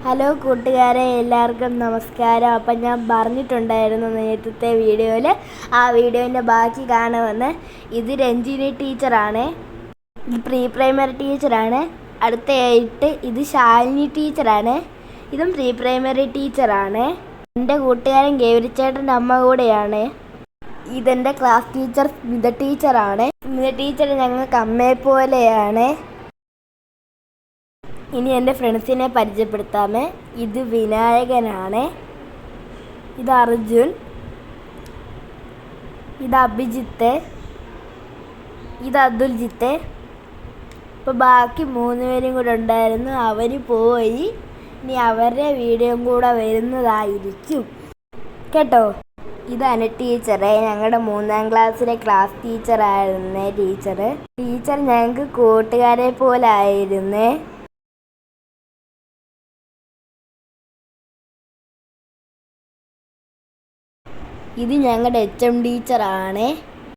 Hello കൂട്ടുകാരെ, എല്ലാവർക്കും നമസ്കാരം. അപ്പം ഞാൻ പറഞ്ഞിട്ടുണ്ടായിരുന്നു നേരത്തെ വീഡിയോയിൽ, ആ വീഡിയോൻ്റെ ബാക്കി കാണുമെന്ന്. ഇത് രഞ്ജിനി ടീച്ചറാണ്, ഇത് പ്രീ പ്രൈമറി ടീച്ചറാണ്. അടുത്തയായിട്ട് ഇത് ശാലിനി ടീച്ചറാണ്, ഇതും പ്രീ പ്രൈമറി ടീച്ചറാണ്. എൻ്റെ കൂട്ടുകാരൻ ഗൗരിച്ചേട്ടൻ്റെ അമ്മ കൂടെയാണ്. ഇതെൻ്റെ ക്ലാസ് ടീച്ചർ സ്മിത ടീച്ചറാണ്. സ്മിത ടീച്ചർ ഞങ്ങൾക്ക് അമ്മയെ പോലെയാണ്. ഇനി എൻ്റെ ഫ്രണ്ട്സിനെ പരിചയപ്പെടുത്താമേ. ഇത് വിനായകനാണ്, ഇത് അർജുൻ, ഇത് അഭിജിത്ത്, ഇത് അതുൽജിത്ത്. ഇപ്പോൾ ബാക്കി 3 പേരും കൂടെ ഉണ്ടായിരുന്നു, അവർ പോയി. ഇനി അവരുടെ വീഡിയോയും കൂടെ വരുന്നതായിരിക്കും കേട്ടോ. ഇതാണ് ടീച്ചറെ, ഞങ്ങളുടെ 3ാം ക്ലാസ്സിലെ ക്ലാസ് ടീച്ചറായിരുന്നേ. ടീച്ചർ ഞങ്ങൾക്ക് കൂട്ടുകാരെ പോലെ ആയിരുന്നേ. ഇത് ഞങ്ങളുടെ HM ടീച്ചറാണ്.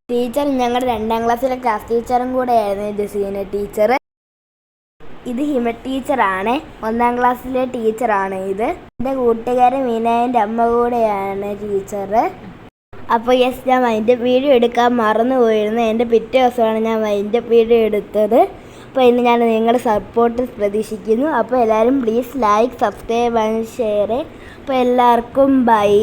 ടീച്ചർ ഞങ്ങളുടെ 2ാം ക്ലാസ്സിലെ ക്ലാസ് ടീച്ചറും കൂടെ ആയിരുന്നു, ജസീന ടീച്ചർ. ഇത് ഹിമ ടീച്ചറാണ്, 1ാം ക്ലാസ്സിലെ ടീച്ചറാണ്. ഇത് എൻ്റെ കൂട്ടുകാരൻ വിനായൻ്റെ അമ്മ കൂടെയാണ് ടീച്ചർ. അപ്പോൾ ഞാൻ അതിൻ്റെ വീഡിയോ എടുക്കാൻ മറന്നുപോയിരുന്നു. എൻ്റെ പിറ്റേ ദിവസമാണ് ഞാൻ അതിൻ്റെ വീഡിയോ എടുത്തത്. അപ്പോൾ ഇന്ന് ഞാൻ നിങ്ങളുടെ സപ്പോർട്ട് പ്രതീക്ഷിക്കുന്നു. അപ്പോൾ എല്ലാവരും please like, subscribe and share. അപ്പോൾ എല്ലാവർക്കും ബൈ.